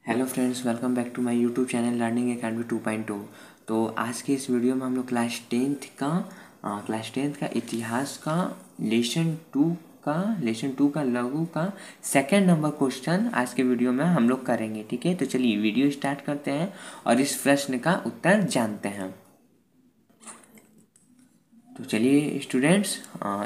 Hello friends, welcome back to my YouTube channel learning academy 2.2। तो आज के इस वीडियो में हम लोग क्लास टेंथ का इतिहास का लेसन टू का लघु का सेकंड नंबर क्वेश्चन आज के वीडियो में हम लोग करेंगे। ठीक है, तो चलिए वीडियो स्टार्ट करते हैं और इस प्रश्न का उत्तर जानते हैं। तो चलिए स्टूडेंट्स,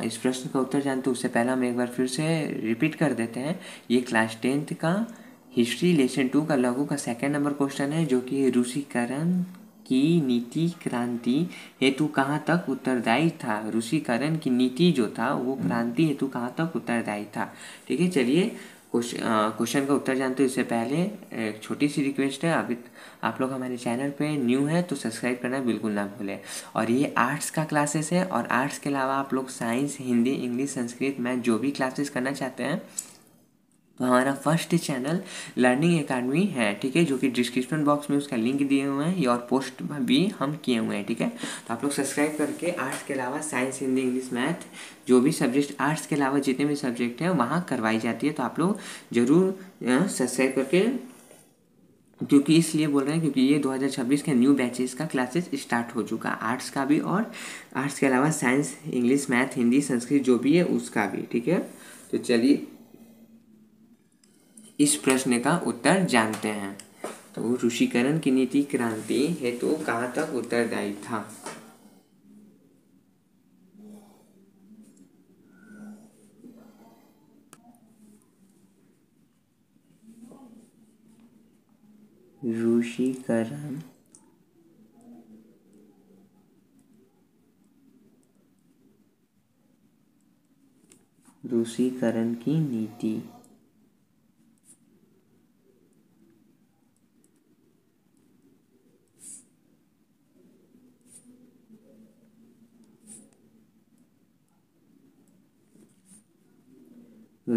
इस प्रश्न का उत्तर जानते उससे पहले हम एक बार फिर से रिपीट कर देते हैं। ये क्लास टेंथ का हिस्ट्री लेसन टू का लघु का सेकंड नंबर क्वेश्चन है, जो कि रूसीकरण की नीति क्रांति हेतु कहाँ तक उत्तरदायी था। रूसीकरण की नीति जो था वो क्रांति हेतु कहाँ तक उत्तरदायी था। ठीक है, चलिए क्वेश्चन का उत्तर जानते हैं। इससे पहले एक छोटी सी रिक्वेस्ट है, अभी आप लोग हमारे चैनल पे न्यू है तो सब्सक्राइब करना बिल्कुल ना भूलें। और ये आर्ट्स का क्लासेस है, और आर्ट्स के अलावा आप लोग science, Hindi, English, Sanskrit, math जो भी क्लासेस करना चाहते हैं तो हमारा फर्स्ट चैनल लर्निंग एकेडमी है। ठीक है, जो कि डिस्क्रिप्शन बॉक्स में उसका लिंक दिए हुए हैं और पोस्ट भी हम किए हुए हैं। ठीक है, तो आप लोग सब्सक्राइब करके आर्ट्स के अलावा साइंस, हिंदी, इंग्लिश, मैथ जो भी सब्जेक्ट आर्ट्स के अलावा जितने भी सब्जेक्ट हैं वहाँ करवाई जाती है, तो आप लोग ज़रूर सब्सक्राइब करके, क्योंकि इसलिए बोल रहे हैं क्योंकि ये 2026 के न्यू बैचेस का क्लासेस स्टार्ट हो चुका, आर्ट्स का भी और आर्ट्स के अलावा science, English, math, Hindi, Sanskrit जो भी है उसका भी। ठीक है, तो चलिए इस प्रश्न का उत्तर जानते हैं। तो रूसीकरण की नीति क्रांति हेतु कहाँ तक उत्तरदायी था। रूसीकरण रूसीकरण की नीति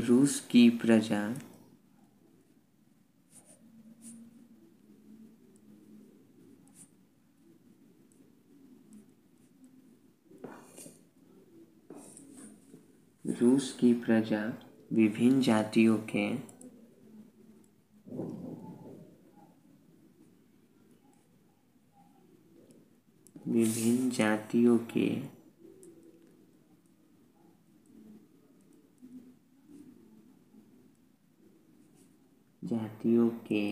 रूस की प्रजा विभिन्न जातियों के विभिन्न जातियों के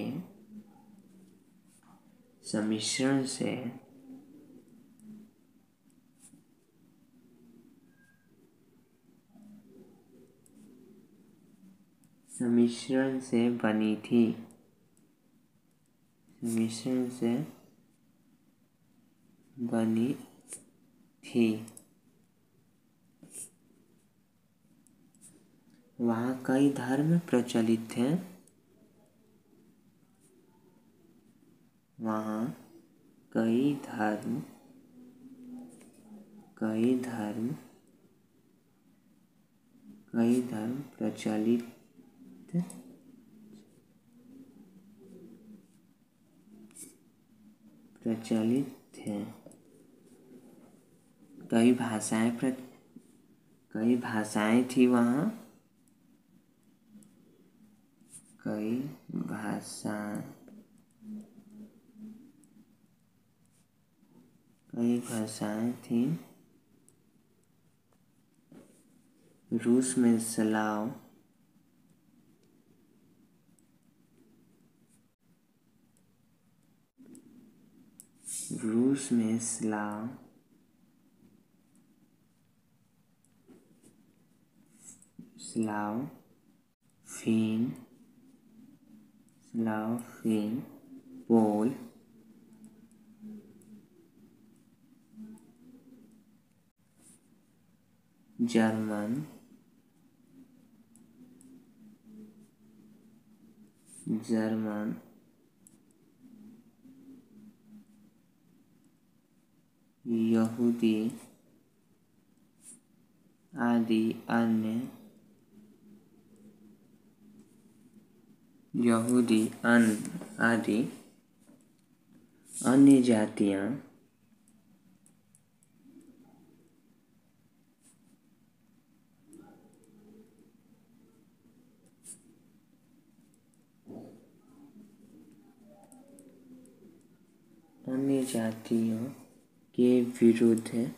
सम्मिश्रण से बनी थी। वहाँ कई धर्म प्रचलित थे। वहाँ कई धर्म प्रचलित थे। कई भाषाएं थी वहाँ। कई भाषाएं थी। रूस में स्लाव फिन, पोल, जर्मन, यहूदी आदि अन्य जातियाँ जातियों के विरुद्ध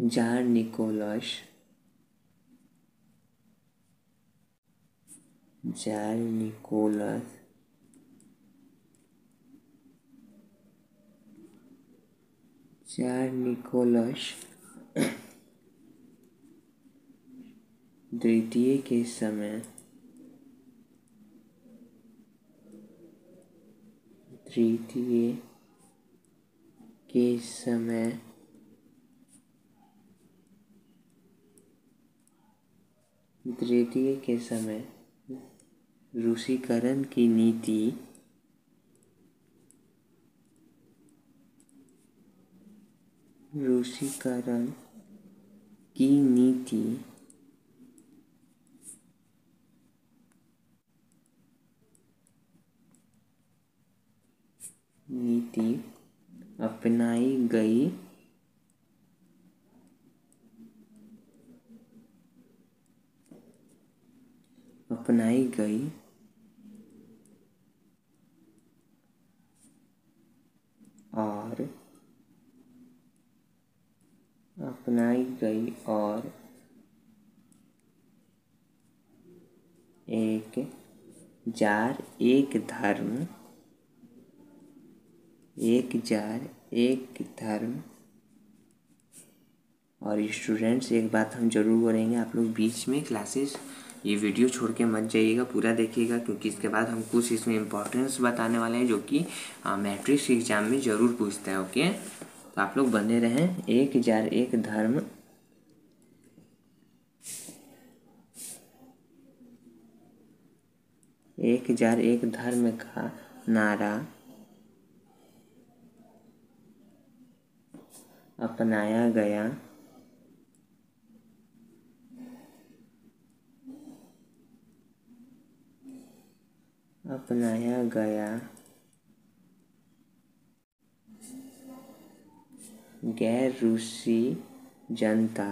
जार निकोलस द्वितीय के समय रूसीकरण की नीति अपनाई गई और एक जार एक धर्म। और स्टूडेंट्स, एक बात हम जरूर बोलेंगे, आप लोग बीच में क्लासेस ये वीडियो छोड़ के मत जाइएगा, पूरा देखिएगा, क्योंकि इसके बाद हम कुछ इसमें इम्पोर्टेंस बताने वाले हैं जो कि मैट्रिक्स एग्जाम में ज़रूर पूछता है। ओके, तो आप लोग बने रहें। एक जार एक धर्म का नारा अपनाया गया गैर रूसी जनता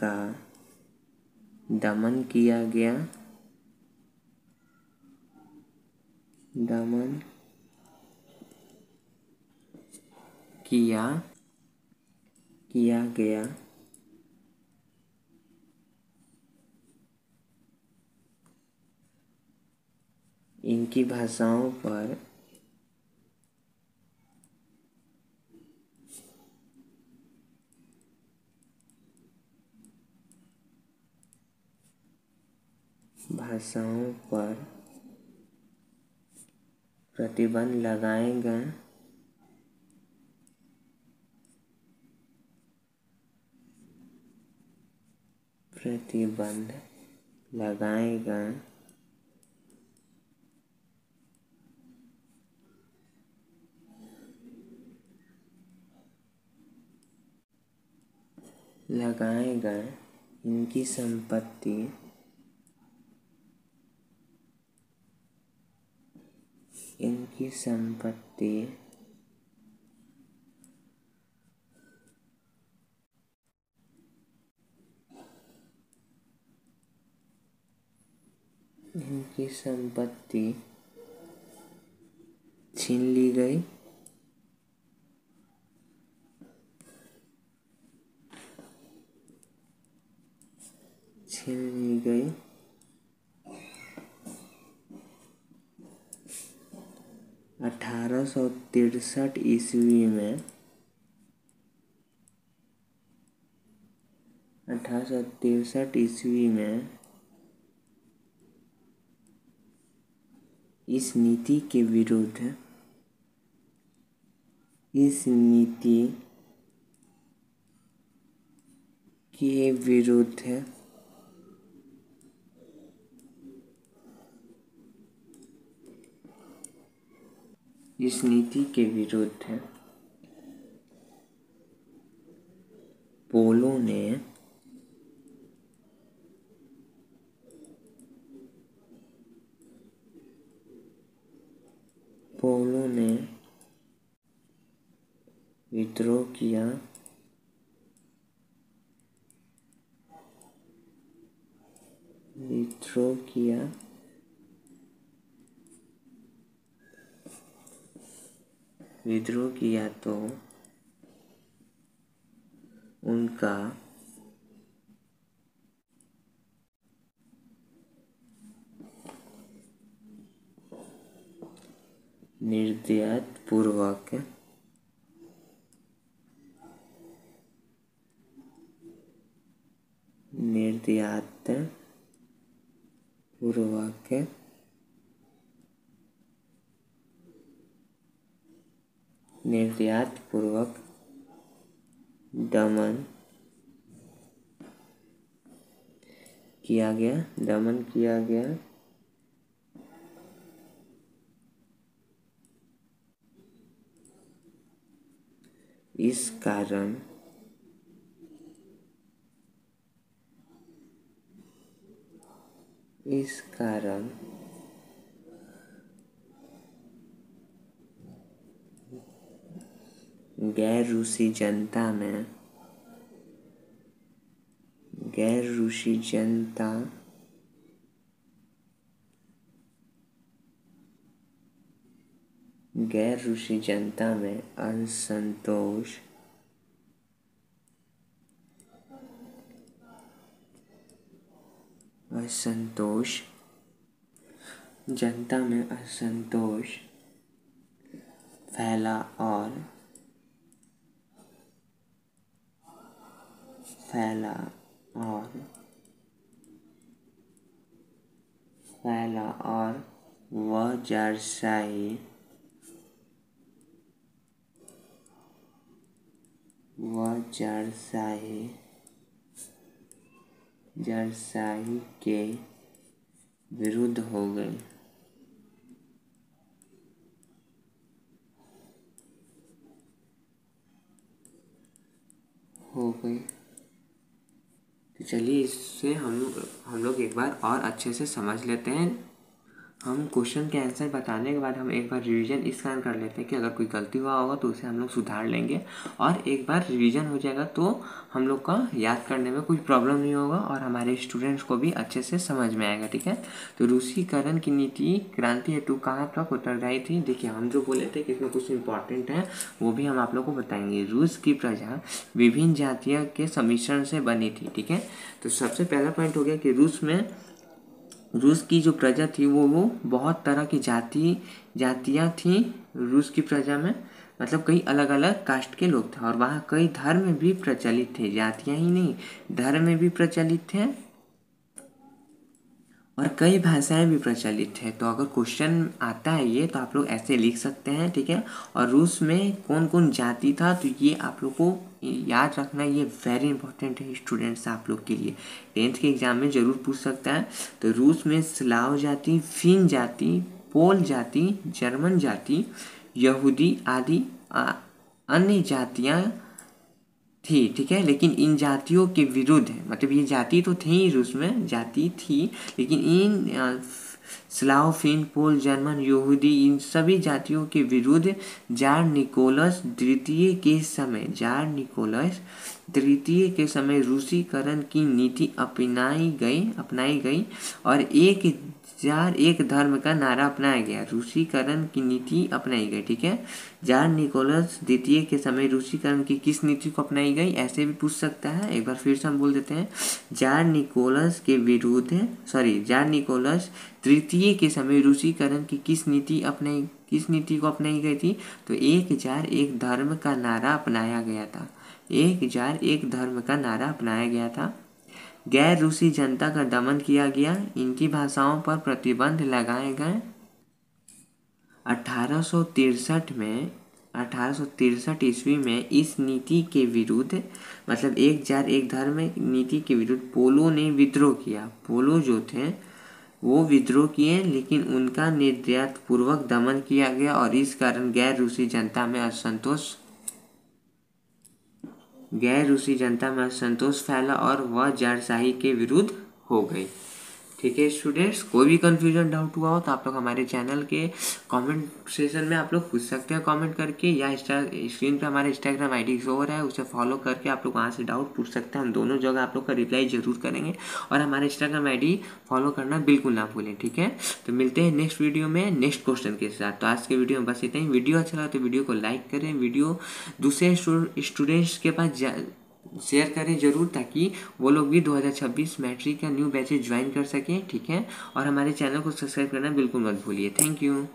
का दमन किया गया इनकी भाषाओं पर प्रतिबंध लगाए गए इनकी संपत्ति छीन ली गई छीन ली गई 1863 ईस्वी में 1863 ईस्वी में इस नीति के विरुद्ध इस नीति के विरुद्ध पोलो ने विद्रोह किया, विद्रोह किया, विद्रोह किया तो उनका निर्दयतापूर्वक दमन किया गया, इस कारण गैर रूसी जनता में असंतोष फैला और वह जारशाही के विरुद्ध हो गई। तो चलिए इससे हम लोग एक बार और अच्छे से समझ लेते हैं। हम क्वेश्चन के आंसर बताने के बाद हम एक बार रिवीजन इस कारण कर लेते हैं कि अगर कोई गलती हुआ होगा तो उसे हम लोग सुधार लेंगे, और एक बार रिवीजन हो जाएगा तो हम लोग का याद करने में कोई प्रॉब्लम नहीं होगा और हमारे स्टूडेंट्स को भी अच्छे से समझ में आएगा। ठीक है, तो रूसीकरण की नीति क्रांति हेतु कहाँ तक उत्तरदायी थी? देखिए, हम जो बोले थे कि इसमें कुछ इंपॉर्टेंट है वो भी हम आप लोग को बताएंगे। रूस की प्रजा विभिन्न जातियों के सम्मिश्रण से बनी थी। ठीक है, तो सबसे पहला पॉइंट हो गया कि रूस की जो प्रजा थी वो बहुत तरह की जातियाँ थी रूस की प्रजा में, मतलब कई अलग अलग कास्ट के लोग थे, और वहाँ कई धर्म भी प्रचलित थे। जातियाँ ही नहीं, धर्म भी प्रचलित थे और कई भाषाएं भी प्रचलित थे। तो अगर क्वेश्चन आता है ये तो आप लोग ऐसे लिख सकते हैं। ठीक है, और रूस में कौन कौन जाति था तो ये आप लोग को याद रखना, ये वेरी इंपॉर्टेंट है स्टूडेंट्स आप लोग के लिए, 10th के एग्जाम में ज़रूर पूछ सकता है। तो रूस में स्लाव जाति, फिन जाति, पोल जाति, जर्मन जाति, यहूदी आदि अन्य जातियाँ थी। ठीक है, लेकिन इन जातियों के विरुद्ध, मतलब ये जाति तो थी ही, रूस में जाति थी, लेकिन इन स्लाव, फिन, पोल, जर्मन, यहूदी, इन सभी जातियों के विरुद्ध जार निकोलस द्वितीय के समय रूसीकरण की नीति अपनाई गई और एक धर्म का नारा अपनाया गया। रूसीकरण की नीति अपनाई गई। ठीक है, जार निकोलस द्वितीय के समय रूसीकरण की किस नीति को अपनाई गई, ऐसे भी पूछ सकता है। एक बार फिर से हम बोल देते हैं, जार निकोलस तृतीय के समय रूसीकरण की किस नीति को अपनाई गई थी? तो एक जार एक धर्म का नारा अपनाया गया था। एक जार एक धर्म का नारा अपनाया गया था। गैर रूसी जनता का दमन किया गया, इनकी भाषाओं पर प्रतिबंध लगाए गए। 1863 ईस्वी में इस नीति के विरुद्ध, मतलब एक जार एक धर्म नीति के विरुद्ध पोलो ने विद्रोह किया। पोलो जो थे वो विद्रोह किए, लेकिन उनका निर्दयतापूर्वक दमन किया गया और इस कारण गैर रूसी जनता में असंतोष फैला और वह जारशाही के विरुद्ध हो गई। ठीक है स्टूडेंट्स, कोई भी कन्फ्यूजन डाउट हुआ हो तो आप लोग हमारे चैनल के कमेंट सेशन में आप लोग पूछ सकते हैं कमेंट करके, या स्क्रीन पे हमारा इंस्टाग्राम आईडी शो हो रहा है, उसे फॉलो करके आप लोग वहाँ से डाउट पूछ सकते हैं। हम दोनों जगह आप लोग का रिप्लाई जरूर करेंगे, और हमारे इंस्टाग्राम आईडी फॉलो करना बिल्कुल ना भूलें। ठीक है, तो मिलते हैं नेक्स्ट वीडियो में नेक्स्ट क्वेश्चन के साथ। तो आज के वीडियो में बस इतना ही। वीडियो अच्छा लगा तो वीडियो को लाइक करें, वीडियो दूसरे स्टूडेंट्स के पास शेयर करें जरूर, ताकि वो लोग भी 2026 मैट्रिक का न्यू बैचेज ज्वाइन कर सकें। ठीक है, और हमारे चैनल को सब्सक्राइब करना बिल्कुल मत भूलिए। Thank you.